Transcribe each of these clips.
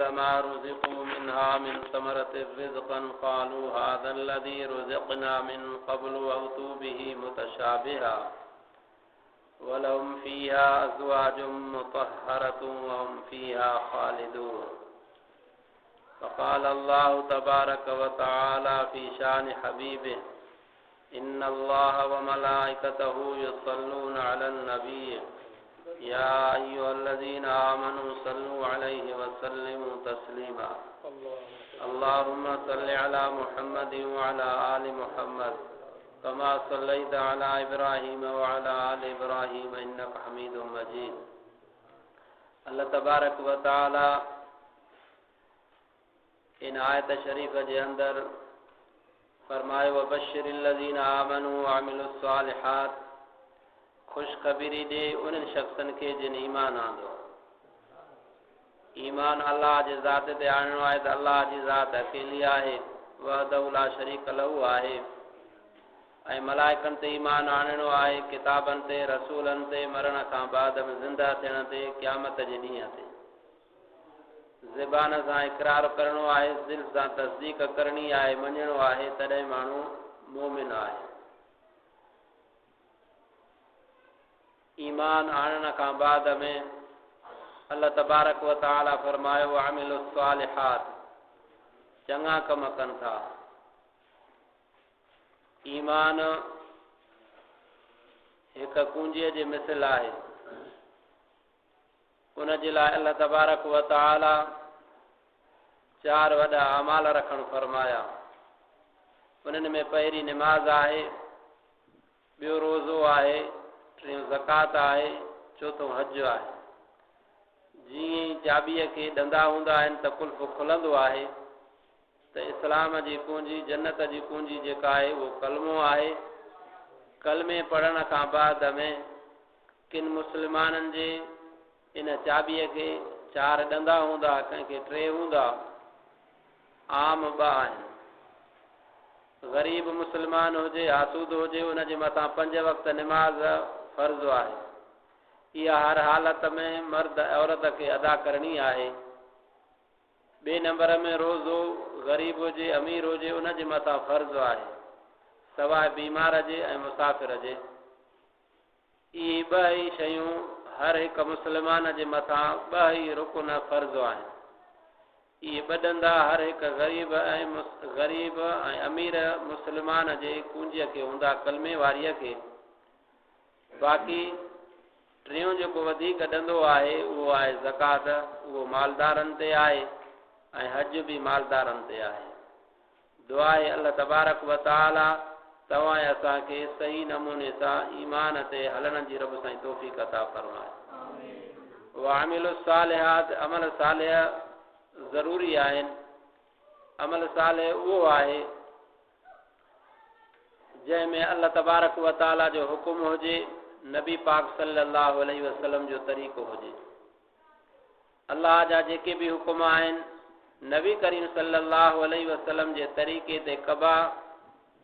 كلما رزقوا منها من ثمرة رزقا قالوا هذا الذي رزقنا من قبل وأتوا به متشابها ولهم فيها أزواج مطهرة وهم فيها خالدون. فقال الله تبارك وتعالى في شان حبيبه إن الله وملائكته يصلون على النبي يا أيها الذين آمنوا صلوا عليه وسلموا تسليما. اللهم صل على محمد وعلى آل محمد كما صليت على إبراهيم وعلى آل إبراهيم إنك حميد مجيد. اللہ تبارک و تعالی इन आयत शरीफ जे अंदर फरमायो वबशिर الذين आमनू वअमिलु الصالحات खुशखबरी दे उन शख्सन के जिन ईमान आंदो। ईमान अल्लाह जे ज़ात ते आणो आहे त अल्लाह जी ज़ात अकेली आहे वहदहु ला शरीक लहू आहे ऐं मलाइकनि ते ईमान आणणो आहे किताबनि ते रसूलनि ते मरण खां बाद में ज़िंदा थियण ते क़यामत जे ॾींहं ते ज़बान सां इक़रार करणो आहे दिल सां तस्दीक करणी आहे मञणो आहे तॾहिं माण्हू मोमिन आहे। ईमान आणण खां बाद में अल्लाह तबारक व तआला फरमायो वअमिलु الصالحات चङा कम कनि था। ईमान हिक कुंजीअ जे मिसल आहे उन जे लाइ अल्लाह तबारक व तआला चार वॾा अमाल रखण फरमाया। उन्हनि में पहिरीं निमाज़ आहे, ॿियो रोज़ो आहे, टियों ज़कात आहे, चोथों हज आहे। जीअं ई चाबीअ खे ॾंदा हूंदा आहिनि त कुल्फ खुलंदो आहे त इस्लाम जी कुंजी जन्नत जी कुंजी जेका आहे उहो कलमो आहे। कलमे पढ़ण खां बाद में किन मुस्लमाननि जे इन चाबीअ खे चार ॾंदा हूंदा कंहिंखे टे हूंदा आम ॿ आहिनि। ग़रीब मुस्लमान हुजे आसूद हुजे उन जे मथां 5 वक़्त निमाज़ फ़र्ज़ आहे। इहा हर हालत में मर्द औरत खे अदा करणी आहे। ॿिए नंबर में रोज़ो ग़रीब हुजे अमीर हुजे उन जे मथां फ़र्ज़ आहे सवाइ बीमार जे ऐं मुसाफ़िर जे। इहे ॿ ई शयूं हर हिक मुस्लमान जे मथां 2 ई रुकन फ़र्ज़ आहिनि। इहे ॿ ॾंदा हर हिक ग़रीब ऐं अमीर मुस्लमान जे कुंजीअ खे हूंदा कलमे वारीअ खे। बाक़ी टियों जेको वधीक ॾंदो आहे उहो आहे ज़कात, उहो मालदारनि ते आहे ऐं हज बि मालदारनि ते आहे। दुआ आहे अल्लाह तबारक व तआला तव्हां असांखे सही नमूने सां ईमान ते हलण जी रब साईं तौफ़ीक़ अता फरमाए। वअमिलु الصالحات अमल सालिह ज़रूरी आहिनि। अमल सालिह उहो आहे जंहिंमें अल्लाह तबारक व तआला जो हुकुम हुजे, नबी पाक सल्लल्लाहु अलैहि वसल्लम जो तरीक़ो हुजे। अल्लाह जा जेके बि हुकुम आहिनि नबी करीम सल्लल्लाहु अलैहि वसल्लम जे तरीक़े ते कबा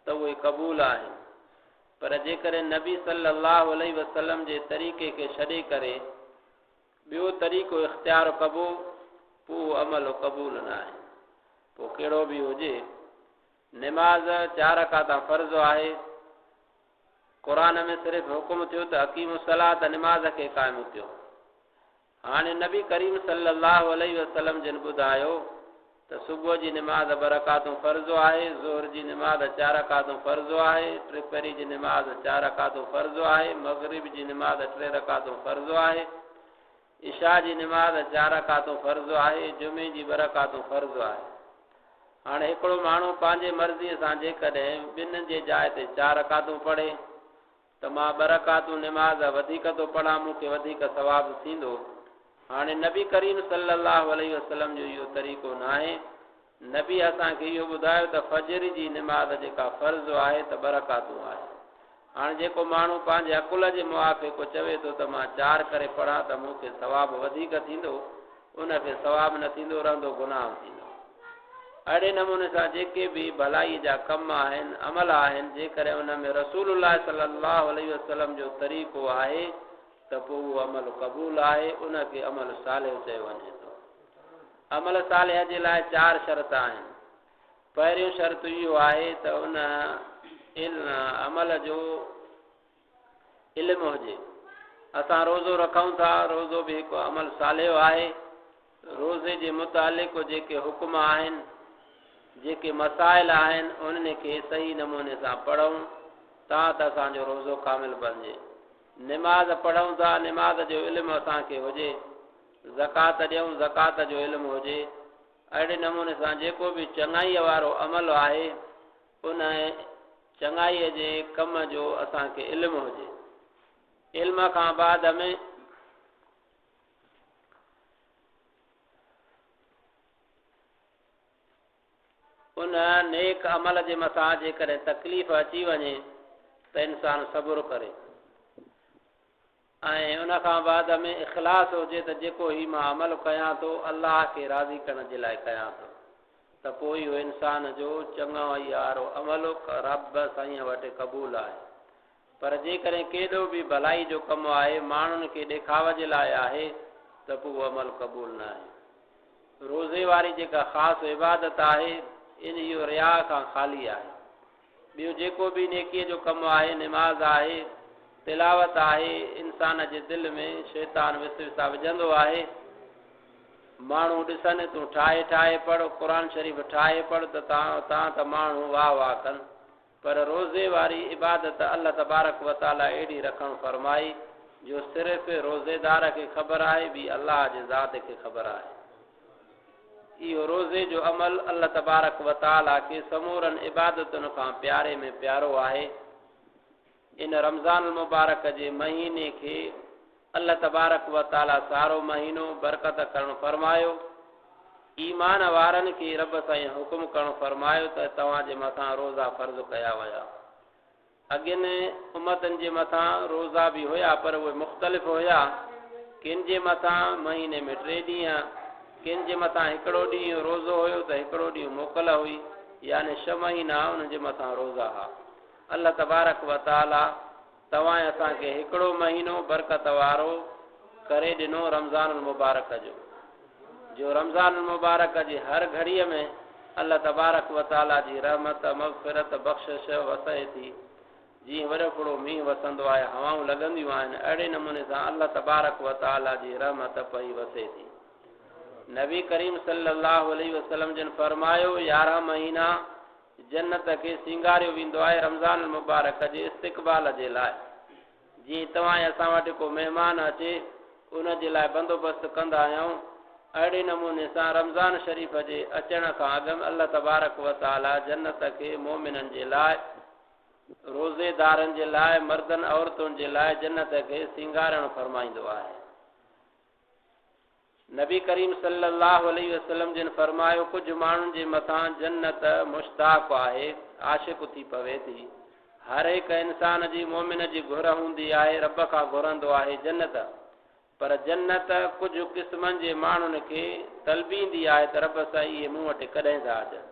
त उहे क़बूल आहिनि। पर जेकॾहिं नबी सल्लल्लाहु अलैहि वसल्लम जे तरीक़े खे छॾे करे ॿियो तरीक़ो इख्तियार कबो पोइ अमल क़बूल न आहे। पोइ कहिड़ो बि हुजे। निमाज़ 4 रकात फ़र्ज़ आहे। क़ुरान में सिर्फ़ु हुकुम थियो त अकीम सलात निमाज़ खे क़ाइमु कयो। हाणे नबी करीम सल्लल्लाहु अलैहि वसल्लम जिन ॿुधायो त सुबुह जी निमाज़ 2 रकातूं फ़र्ज़ आहे, ज़ोहर जी निमाज़ 4 रकातूं फ़र्ज़ आहे, टिपरी जी निमाज़ 4 रकातूं फ़र्ज़ आहे, मग़रिब जी निमाज़ 3 रकातूं फ़र्ज़ आहे, इशा जी निमाज़ 4 रकातूं फ़र्ज़ आहे, जुमे जी 2 रकातूं फ़र्ज़ आहे। हाणे हिकिड़ो माण्हू पंहिंजे मर्ज़ीअ सां जेकॾहिं ॿिनि जे जाइ ते 4 रकातूं पढ़े त मां 2 रकातूं निमाज़ वधीक थो पढ़ां, मूंखे वधीक सवाबु थींदो। हाणे नबी करीम सल्लल्लाहु अलैहि वसल्लम जो इहो तरीक़ो न आहे। नबी असांखे इहो ॿुधायो त फजर जी निमाज़ जेका फ़र्ज़ आहे त 2 रकातूं आहे। हाणे जेको माण्हू पंहिंजे अकुल जे मुआफ़िक़ चवे थो त मां 4 करे पढ़ां त मूंखे सवाबु वधीक थींदो, उनखे सवाबु न थींदो, रहंदो गुनाह थींदो। अहिड़े नमूने सां जेके बि भलाई जा कम आहिनि अमल आहिनि जेकॾहिं उन में रसूलुल्लाह सल्लल्लाहु अलैहि वसल्लम जो तरीक़ो आहे त पोइ उहो अमल क़बूल आहे, उनखे अमल सालिह चयो वञे थो। अमल सालिह जे लाइ 4 शर्त आहिनि। पहिरियों शर्त इहो आहे त उन अमल जो इल्मु हुजे। असां रोज़ो रखूं था, रोज़ो बि हिकु अमल सालिह आहे। रोज़े जे मुतालिक़ जेके हुकुम आहिनि, जेके मसाइल आहिनि, उन्हनि खे सही नमूने सां पढ़ूं था त असांजो रोज़ो कामिल बणिजे। निमाज़ पढ़ूं था, निमाज़ जो इल्मु असांखे हुजे। ज़कात ॾियूं, ज़कात जो इल्मु हुजे। अहिड़े नमूने सां जेको बि चङाईअ वारो अमल आहे, उन चङाईअ जे कम जो असांखे इल्मु हुजे। इल्म खां बाद में उन नेक अमल जे मथां जेकॾहिं तकलीफ़ अची वञे त इंसानु सब्र करे, ऐं उन खां बाद में इख़लास हुजे त जेको ही मां अमल कयां थो अल्लाह खे राज़ी करण जे लाइ कयां थो, त पोइ इहो इंसान जो चङाई वारो अमल रब साईं वटि क़बूल आहे। पर जेकॾहिं केॾो बि भलाई जो कमु आहे, माण्हुनि खे ॾेखाव जे लाइ आहे, त पोइ उहो अमल क़बूल न आहे। रोज़े वारी जेका ख़ासि इबादत आहे, इन इहो रिया खां ख़ाली आहे। ॿियो जेको बि नेकीअ जो कमु आहे, निमाज़ आहे, तिलावत आहे, इंसान जे दिलि में शैतान विसविसा विझंदो आहे। माण्हू ॾिसनि तूं ठाहे ठाहे पढ़, क़ुर शरीफ़ ठाहे पढ़ त तव्हां त माण्हू वाह वाह कनि। पर रोज़े वारी इबादत अल्लाह तबारक व तआला अहिड़ी रखणु फरमाई जो सिर्फ़ु रोज़ेदार खे ख़बर आहे, ॿी अल्लाह जे ज़ात खे ख़बर आहे। इहो रोज़े जो अमल अल्लाह तबारक व तआला खे समूरनि इबादतुनि खां प्यारे में प्यारो आहे। इन रमज़ान मुबारक जे महीने खे अल्लाह तबारक व तआला सारो महीनो बरकत करणु फरमायो। ईमान वारनि खे रब साईं हुकुम करणु फरमायो त तव्हांजे मथां रोज़ा फ़र्ज़ कया विया। अॻियनि उम्मतनि जे मथां रोज़ा बि हुया, पर उहे मुख़्तलिफ़ हुया। किन जे मथां महीने में 3 ॾींहं, किन जे मथां हिकिड़ो ॾींहुं रोज़ो हुयो त हिकिड़ो ॾींहुं मोकल हुई, यानी 6 महीना उन जे मथां रोज़ा हुआ। अल्लाह तबारक व तआला तव्हां असांखे हिकिड़ो महीनो बरकत वारो करे ॾिनो रमज़ान मुबारक जो रमज़ान मुबारक जी हर घड़ीअ में अल्लाह तबारक व तआला जी रहमत, मग़फ़िरत, बख़्शिश वसे थी। जीअं वॾो फुड़ो मींहुं वसंदो आहे, हवाऊं लॻंदियूं आहिनि, अहिड़े नमूने सां अल्लाह तबारक व तआला जी रहमत पई वसे थी। नबी करीम सल्लल्लाहु अलैहि वसल्लम जिन फरमायो 11 महीना जन्नत खे सिंगारियो वेंदो आहे रमज़ान मुबारक जे इस्तक़बाल जे लाइ। जीअं तव्हां असां वटि को महिमान अचे, उन जे लाइ बंदोबस्तु कंदा आहियूं, अहिड़े नमूने सां रमज़ान शरीफ़ जे अचण खां अॻु में अल्लाह तबारक व तआला जन्नत खे मोमिननि जे लाइ, रोज़ेदारनि जे लाइ, मर्दनि औरतुनि जे लाइ जन्नत खे सिंगारणु फरमाईंदो आहे। नबी करीम सल्लल्लाहु अलैहि वसल्लम जिन फरमायो कुझु माण्हुनि जे मथां जन्नत मुश्ताक़ आहे, आशिक़ थी पवे थी। हर हिकु इंसान जी मोमिन जी घुर हूंदी आहे, रब खां घुरंदो आहे जन्नत। पर जन्नत कुझु क़िस्मनि जे माण्हुनि खे तलबींदी आहे त रब सां इहे मूं वटि कॾहिं था अचनि।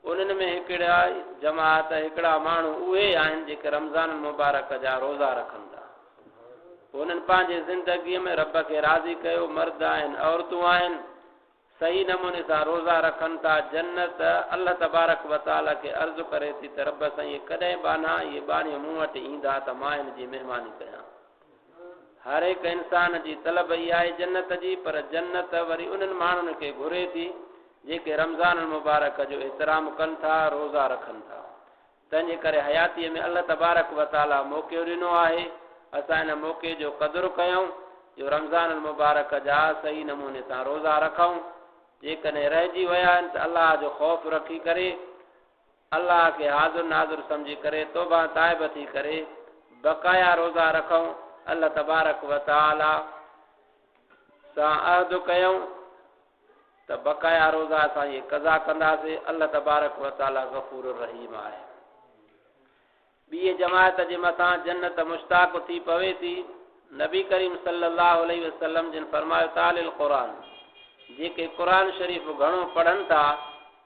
उन्हनि में हिकिड़ा जमात, हिकिड़ा माण्हू उहे आहिनि जेके रमज़ान मुबारक जा रोज़ा रखनि था। उन्हनि पंहिंजे ज़िंदगीअ में रब खे राज़ी कयो, मर्द आहिनि, औरतूं आहिनि, सही नमूने सां रोज़ा रखनि था। जन्नत अल्लाह तबारक व तआला खे अर्ज़ु करे थी त रब साईं कॾहिं बाना इहे बानियूं मूं वटि ईंदा त मां हिन जी महिरबानी कयां। हर हिकु इंसान जी तलब इहा आहे जन्नत जी, पर जन्नत वरी उन्हनि माण्हुनि खे घुरे थी जेके रमज़ान मुबारक जो एतिराम कनि था, रोज़ा रखनि था। तंहिंजे करे हयातीअ में अल्लाह तबारक व तआला मौक़ो ॾिनो आहे, असां हिन मौक़े जो क़दुरु कयूं जो रमज़ान मुबारक जा सही नमूने सां रोज़ा रखूं। जेकॾहिं रहिजी विया आहिनि त अल्लाह जो ख़ौफ़ रखी करे, अल्लाह खे हाज़ुर नाज़ुर सम्झी करे, तौबा ताइब थी करे बक़ाया रोज़ा रखूं। अल्लाह तबारक व तआला सां अहद कयूं त बक़ाया रोज़ा असां इहे क़ज़ा कंदासीं। अल्लाह तबारक व तआला गफ़ूर रहीम आहे। ॿी जमात जे मथां जन्नत मुश्ताक़ थी पवे थी। नबी करीम सल्लल्लाहु अलैहि वसल्लम जिन फरमायो तालिल क़ुरान, जेके क़ुरान शरीफ़ घणो पढ़नि था,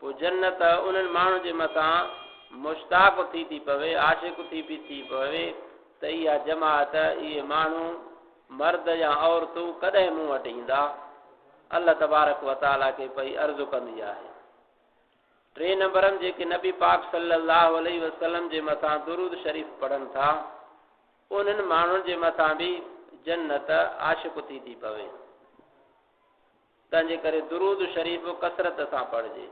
पोइ जन्नत उन्हनि माण्हुनि जे मथां मुश्ताक़ थी पवे, आशिक़ थी पवे त इहा जमात, इहे माण्हू, मर्द या औरतूं कॾहिं मूं वटि ईंदा। अल्लाह तबारक व तआला के पई अर्ज़ु कंदी आहे। 3 नंबरनि जेके नबी पाक सल्लल्लाहु अलैहि वसल्लम जे मथां दुरूद शरीफ़ पढ़नि था उन्हनि माण्हुनि जे मथां बि जन्नत आशिक़ थी पवे। तंहिंजे करे दुरूद शरीफ़ कसरत सां पढ़िजे।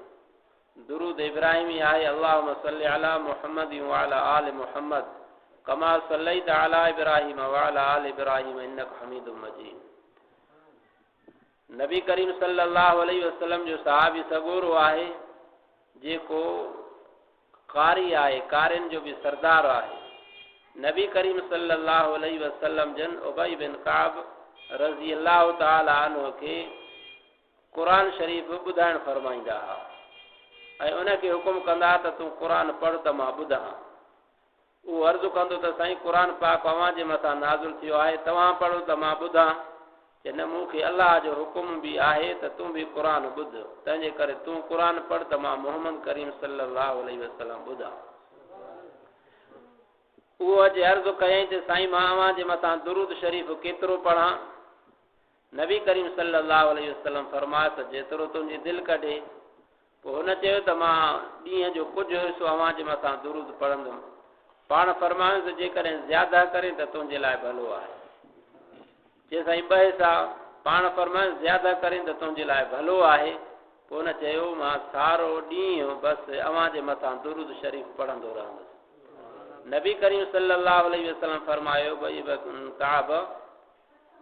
दुरूद इब्राहिमी आहे अल्लाहुम्मा सल्लि अला मुहम्मद व अला आलि मुहम्मद कमा सल्लैत अला इब्राहिम व अला आलि इब्राहिम इन्नका हमीदुम मजीद। नबी करीम सल्लल्लाहु अलैहि वसल्लम जो सहाबी सगोरो आहे जेको कारी आहे, कारिन जो भी सरदार आहे। नबी करीम सल्लल्लाहु अलैहि वसल्लम जन उबई बिन काब रज़ी अल्लाह ताला अन्हु के कुरान शरीफ़ ॿुधाइण फरमाईंदा हुआ ऐं उनखे हुकुम कंदा त तूं कुरान पढ़ त मां ॿुधां। उहो अर्ज़ु कंदो त साईं कुरान पाक अव्हां जे मथां नाज़िल थियो आहे, तव्हां पढ़ो त मां ॿुधां। कि न मूंखे अल्लाह जो हुकुम भी आहे त तूं भी कुरान ॿुध, तंहिंजे करे तूं कुरान पढ़ त मां मोहम्मद करीम सल्लल्लाहु अलैहि वसल्लम ॿुधां। उहो अॼु अर्ज़ु कयईं त साईं मां अव्हां जे मथां दुरूद शरीफ़ केतिरो पढ़ां? नबी करीम सल्लल्लाहु अलैहि वसल्लम फरमायो त जेतिरो तुंहिंजी दिलि कढे। पोइ हुन चयो त मां ॾींहं जो कुझु हिसो अव्हां जे मथां दुरूद पढ़ंदुमि। पाण फरमायो त जेकॾहिं ज़्यादा करे त तुंहिंजे लाइ भलो आहे। जे साईं ॿ हिसा पाण फरमायो ज़्यादा करे त तुंहिंजे लाइ भलो आहे। पोइ हुन चयो मां सारो ॾींहुं बसि अव्हां जे मथां दुरूद शरीफ़ पढ़ंदो रहंदुसि। नबी करीम सल्लल्लाहु अलैहि वसल्लम फरमायो भई काब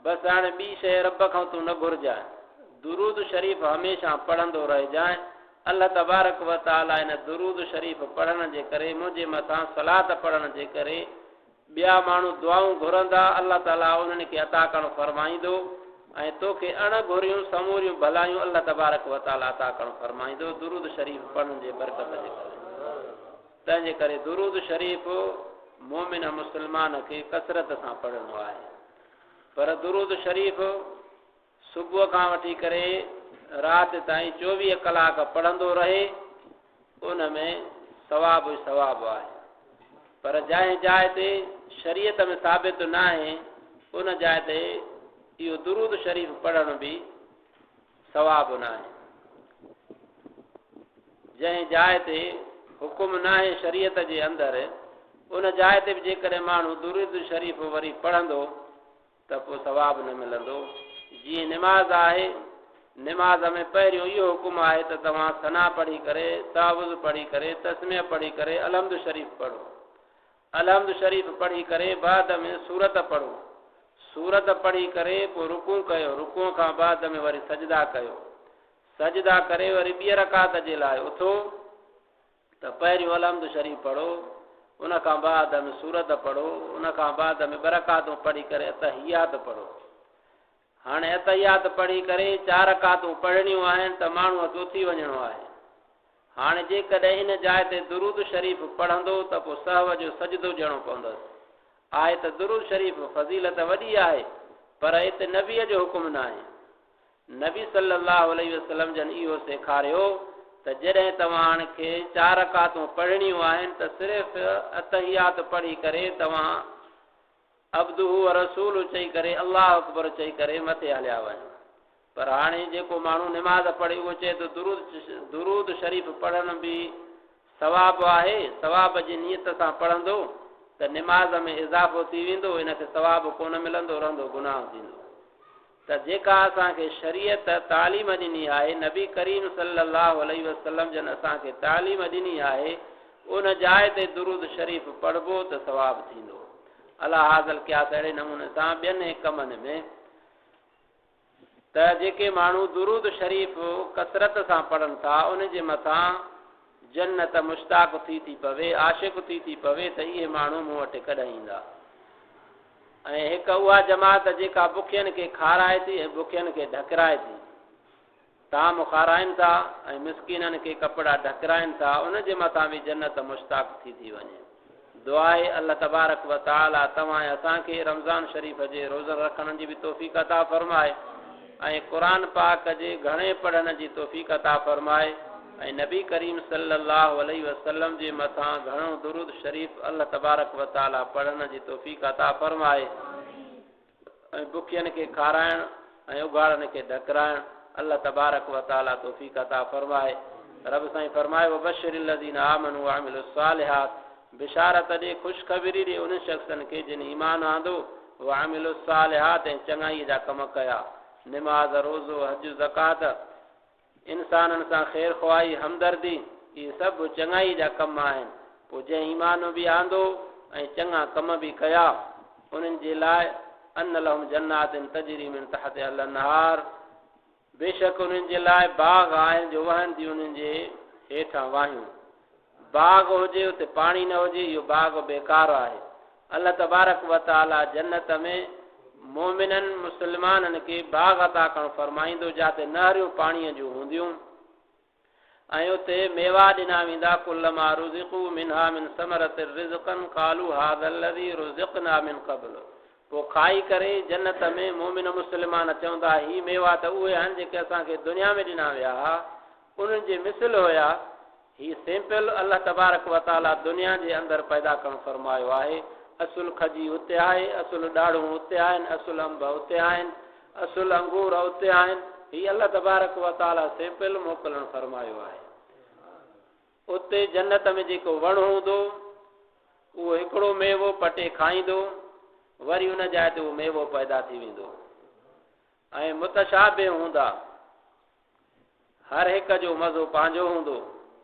बसि हाणे ॿी शइ रब खां तूं न घुरजांइ, दुरूद शरीफ़ हमेशह पढ़ंदो रहिजांइ। अल्लाह तबारक व तआला इन दुरूद शरीफ़ पढ़ण जे करे मुंहिंजे मथां सलात पढ़ण जे करे ॿिया माण्हू दुआऊं घुरंदा, अल्लाह ताला उन्हनि खे अता करणु फरमाईंदो ऐं तोखे अण घुरियूं समूरियूं भलायूं अल्लाह तबारक व तआला अता करणु फरमाईंदो दुरूद शरीफ़ पढ़ण जे बरकत जे करे। तंहिंजे करे दुरूद शरीफ़ मोमिन मुस्लमान खे कसरत सां पढ़णो आहे। पर दुरूद शरीफ़ सुबुह खां वठी करे राति ताईं 24 कलाक पढ़ंदो रहे उन में सवाब ई सवाब आहे। पर जंहिं जाइ ते शरीयत में साबित न आहे उन जाइ ते इहो दुरूद शरीफ़ पढ़ण भी सवाब न आहे। जंहिं जाइ ते हुकुम न आहे शरीयत जे अंदरि उन जाइ ते बि जेकॾहिं माण्हू दुरूद शरीफ़ वरी पढ़ंदो त पोइ सवाब न मिलंदो। जीअं निमाज़ आहे, निमाज़ में पहिरियों इहो हुकुम आहे त तव्हां सना पढ़ी करे, तावुज़ पढ़ी करे, तस्मीह पढ़ी करे अलहम्द शरीफ़ पढ़ो। अलहम्द शरीफ़ पढ़ी करे बाद में सूरत पढ़ो। सूरत पढ़ी करे पोइ रुकू कयो, रुकू खां बाद में वरी सजदा कयो। सजदा करे वरी ॿिए रकात जे लाइ उथो त पहिरियों अलहम्द शरीफ़ पढ़ो, उन खां बाद में सूरत पढ़ो, उन खां बाद में 2 रकातूं पढ़ी करे अतहियात पढ़ो। हाणे अतहियात पढ़ी करे 4 रकातूं पढ़णियूं आहिनि त माण्हू वटि उथी वञिणो आहे। हाणे जेकॾहिं इन जाइ ते दुरूद शरीफ़ पढ़ंदो त पोइ सहव जो सजदो ॾियणो पवंदसि। आहे त दुरूद शरीफ़ फज़ीलत वॾी आहे पर हिते नबीअ जो हुकुम न आहे। नबी सल्लल्लाहु अलैहि वसल्लम जन इहो सेखारियो त जॾहिं तव्हां खे 4 रकातूं पढ़णियूं आहिनि त सिर्फ़ अतहियात पढ़ी करे तव्हां अब्दुहु व रसूल चई करे अल्लाह अकबर चई करे मथे हलिया वञो। पर हाणे जेको माण्हू निमाज़ पढ़े उहो चए तो दुरूद शरीफ़ पढ़ण भी सवाब आहे, सवाब जी नियत सां पढ़ंदो त निमाज़ में इज़ाफ़ो थी वेंदो, इनखे सवाब कोन मिलंदो, रहंदो गुनाह थींदो। त जेका असांखे शरीयत तालीम ॾिनी आहे, नबी करीम सल्लल्लाहु अलैहि वसल्लम जन असांखे तालीम ॾिनी आहे, उन जाइ ते दुरूद शरीफ़ पढ़बो त सवाब थींदो। अला हाज़िल क़यास अहिड़े नमूने सां ॿियनि कमनि में त जेके माण्हू दुरूद शरीफ़ कसरत सां पढ़नि था उन जे मथां जन्नत मुश्ताक़ थी पवे, आशिक़ थी पवे त इहे माण्हू मूं वटि कॾहिं ईंदा। ऐं हिकु उहा जमात जेका बुखियनि खे खाराए थी ऐं बुखियनि खे ढकिराए थी, ताम खाराइनि था ऐं मिसकीननि खे कपिड़ा ढकिराइनि था, उन जे मथां बि जन्नत मुश्ताक़ थी वञे। दुआ आहे अल्लाह तबारक व तआला तव्हां असांखे रमज़ान शरीफ़ जे रोज़न रखण जी बि तौफ़ीक़ अता फ़रमाए ऐं क़ुरान पाक जे घणे पढ़ण जी तौफ़ीक़ अता फ़रमाए ऐं नबी करीम सल्लल्लाहु अलैहि वसल्लम जे मथां घणो दुरूद शरीफ़ अल्लाह तबारक व तआला पढ़ण जी तौफ़ीक़ अता फ़रमाए ऐं बुखियनि खे खाराइण ऐं उघाड़नि खे ढकिराइण अल्लाह तबारक व तआला तौफीक अता फरमाए। रब साईं फरमाए वबशिरिल लज़ीना आमनू व अमिलुस सालिहात, बिशारत दे खुशखबरी दे उन शख्सन के जिन ईमान आंदो व अमिलुस सालिहात ऐं चङाई जा कम कया, नमाज रोज़ो हज ज़कात, इंसानन सां खैर ख़्वाही हमदर्दी, ये सब चङाई जा कम आहिनि। पोइ जंहिं ईमान बि आंदो ऐं चङा कम बि कया, उन्हनि जे लाइ अन लहुम जन्नातिन तजरी मिन तहतिहा अल-अनहार, बेशक उन्हनि जे लाइ बाग आहिनि जो वहनि थी उन्हनि जे हेठां वाहियूं। बाग हुजे उते पाणी न हुजे, इहो बाग बेकार आहे। अल्लाह तबारक व तआला जन्नत में मोमिनन मुस्लमाननि खे बाग अता करणु फरमाईंदो जिते नहरियूं पाणीअ जूं हूंदियूं ऐं उते मेवा ॾिना वेंदा। कुल्लमा रुज़िक़ू मिनहा मिन समरतिर रिज़क़न क़ालू हाज़ा अल्लज़ी रुज़िक़ना मिन क़ब्ल, पोइ खाई करे जन्नत में मोमिन मुस्लमान चवंदा ही मेवा त उहे आहिनि जेके असांखे दुनिया में ॾिना विया हुआ, उन्हनि जे मिसल हुया। ही सैंपल अल्लाह तबारक व तआला दुनिया जे अंदरि पैदा करणु फरमायो आहे। असुल खजी उते आहे, असुल ॾाढ़ूं उते आहिनि, असुल अंब उते आहिनि, असुल अंगूर उते आहिनि। ही अल्लाह तबारक व तआला सैंपल मोकिलणु फरमायो आहे। उते जन्नत में जेको वण हूंदो उहो हिकिड़ो मेवो पटे खाईंदो, वरी उन जाइ ते उहो मेवो पैदा थी वेंदो ऐं मुतशाबिह हूंदा, हर हिक जो मज़ो पंहिंजो हूंदो।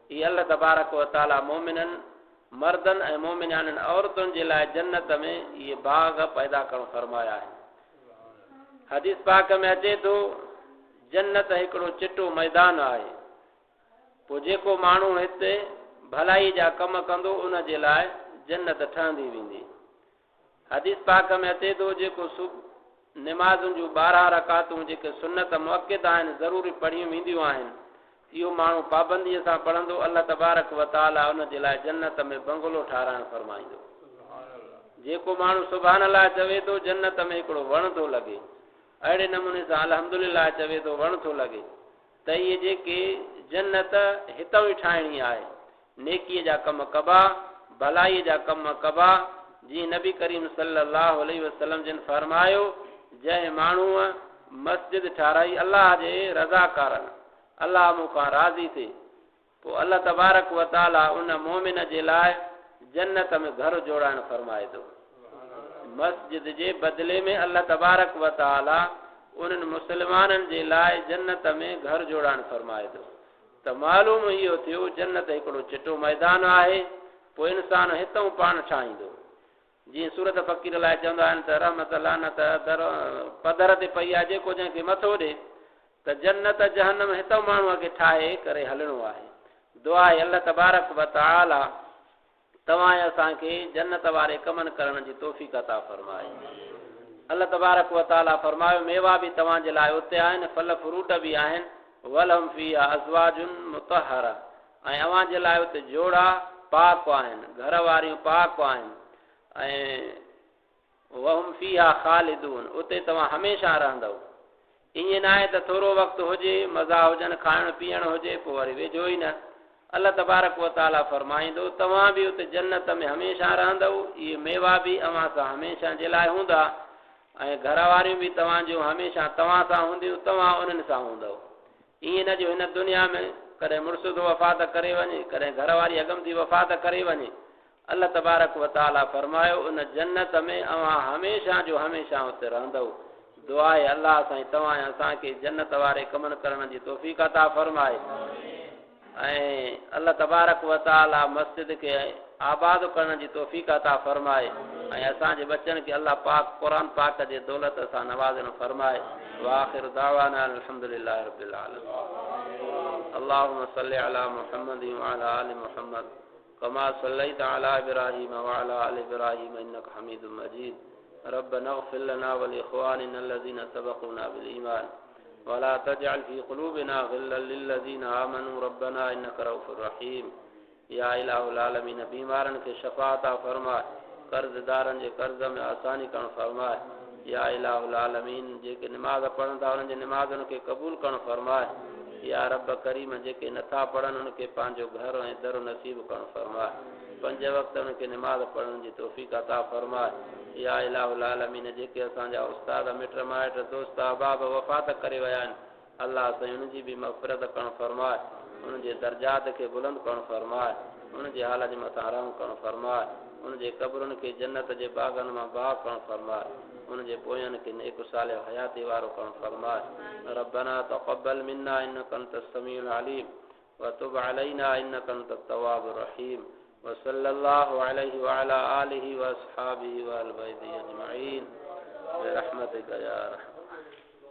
हीअ अल्लाह तबारक व तआला मोमिनन मर्दन ऐं मोमिनाननि औरतुनि जे लाइ जन्नत में इहे बाग पैदा करणु फरमाया आहिनि। हदीस पाक में अचे थो जन्नत हिकिड़ो चिटो मैदान आहे। पोइ जेको माण्हू हिते भलाई जा कम कंदो उन जे लाइ जन्नत ठहंदी वेंदी। हदीस पाक में अचे थो जेको निमाज़ुनि जूं 12 रकातूं जेके सुन्नत मुअक्किद आहिनि, ज़रूरी पढ़ियूं वेंदियूं आहिनि, इहो माण्हू पाबंदीअ सां पढ़ंदो, अल्लाह तबारक व तआला उन जे लाइ जन्नत में बंगलो ठाराइणु फरमाईंदो। जेको माण्हू सुभान अल्लाह चवे थो जन्नत में हिकिड़ो वण थो लॻे, अहिड़े नमूने सां अल्हम्दुलिल्लाह चवे थो वण थो लॻे, त इहे जेके जन्नत हितां ई ठाहिणी आहे। नेकीअ जा कम कबा, भलाईअ जा कम कबा, जीअं नबी करीम सल्लल्लाहु अलैहि वसल्लम जिन फरमायो जंहिं माण्हूअ मस्जिद ठाराई अल्लाह जे रज़ा कारण, अल्लाह मूंखां राज़ी थिए, पोइ अल्लाह तबारक व तआला उन मोमिन जे लाइ जन्नत में घर जोड़ाइणु फरमाए थो। मस्जिद जे बदिले में अल्लाह तबारक व तआला उन्हनि मुस्लमाननि जे लाइ जन्नत में घर जोड़ाइणु फरमाए थो। त मालूम इहो थियो जन्नत हिकिड़ो चिटो मैदान आहे। पोइ इंसानु हितां पाण ठाहींदो, जीअं सूरत फ़कीर लाइ चवंदा आहिनि त रहमत लानत पधर ते पई आहे, जेको जंहिंखे मथो ॾे, त जन्नत जहन्नम हितां माण्हूअ खे ठाहे करे हलणो आहे। दुआ आहे अल्लाह तबारक व तआला तव्हां असांखे जन्नत वारे कमनि करण जी तौफ़ीक़ अता फरमाए। अल्लाह तबारक व तआला फरमायो मेवा बि तव्हांजे लाइ उते आहिनि, फल फ्रूट बि आहिनि, वलहुम फीहा अज़वाजुन मुतहरा, ऐं अव्हां जे लाइ उते जोड़ा पाक आहिनि, घर वारियूं पाक आहिनि, ऐं वहुम फीहा ख़ालिदून, उते तव्हां हमेशह रहंदव। ईअं न आहे त थोरो वक़्तु हुजे, मज़ा हुजनि, खाइण पीअण हुजे, पोइ वरी वेझो ई न। अल्लाह तबारक व तआला फरमाईंदो तव्हां बि उते जन्नत में हमेशह रहंदव, इहे मेवा बि अव्हां सां हमेशह जे लाइ हूंदा, ऐं घर वारियूं बि तव्हां जूं हमेशह तव्हां सां हूंदियूं, तव्हां उन्हनि सां हूंदव। ईअं न जो हिन दुनिया में कॾहिं मुड़ुसु थो वफ़ात करे वञे, कॾहिं घर वारी अगम थी वफ़ात करे वञे। अल्लाह तबारक व तआला फरमायो उन जन्नत में अव्हां हमेशह जो हमेशह उते रहंदव। दुआ आहे अल्लाह साईं तव्हां असांखे जन्नत वारे कमनि करण जी तौफ़ीक़ अता फरमाए, ऐं अल्लाह तबारक व तआला मस्जिद खे आबाद करण जी तौफ़ीक़ अता फरमाए, ऐं असांजे बच्चनि खे अल्लाह पाक क़ुरान पाक जे दौलत सां नवाज़ण फरमाए। वाखिर दावाना अल्हम्दुलिल्लाहि रब्बिल आलमीन। अल्लाहुम्मा सल्लि अला मुहम्मद व अला आलि मुहम्मद कमा सल्लैता अला इब्राहीम व अला आलि इब्राहीम इन्नका हमीदुम मजीद। रब्बना इग़फिर लना व लिइख़वानिना अल्लज़ीना सबक़ूना बिल ईमान वला तजअल फ़ी क़ुलूबिना ग़िल्लन लिल्लज़ीना आमनू रब्बना इन्नका रऊफ़ुर रहीम। या इलाहुल आलमीन बीमारनि खे शफ़ा अता फरमाए, कर्ज़दारनि जे कर्ज़ में आसानी करणु फरमाए। या इलाहुल आलमीन जेके निमाज़ पढ़नि था उन्हनि जे निमाज़ुनि खे क़बूल करणु फरमाए। या रब करीम जेके नथा पढ़नि उनखे पंहिंजो घर ऐं दर नसीब करणु फरमाए। 5 वक़्त उनखे निमाज़ पढ़ण जी तौफ़ीक़ अता फरमाए। या इलाहुल आलमीन जेके असांजा उस्ताद मिट माइट दोस्त अहबाब वफ़ात करे विया आहिनि, अल्लाह साईं उनजी भी मग़फ़िरत करण फरमाए, उनजे दर्जात के बुलंद करण फरमाए, उनजे हाल जे मथां रहम करण फरमाए, उनजे कब्रुनि के जन्नत जे बागनि मां बाग करण फरमाए, उनजे पोयनि के नेक सालिह हयाती वारो करण फरमाए। रब्बना तक़ब्बल मिन्ना इन्नका अंतस समीउल अलीम व तुब अलैना इन्नका अंतत तव्वाबुर रहीम व सल्लल्लाहु अलैहि व अला आलिहि व अस्हाबिहि व अल बैति अजमईन बिरहमतिका या रहमान।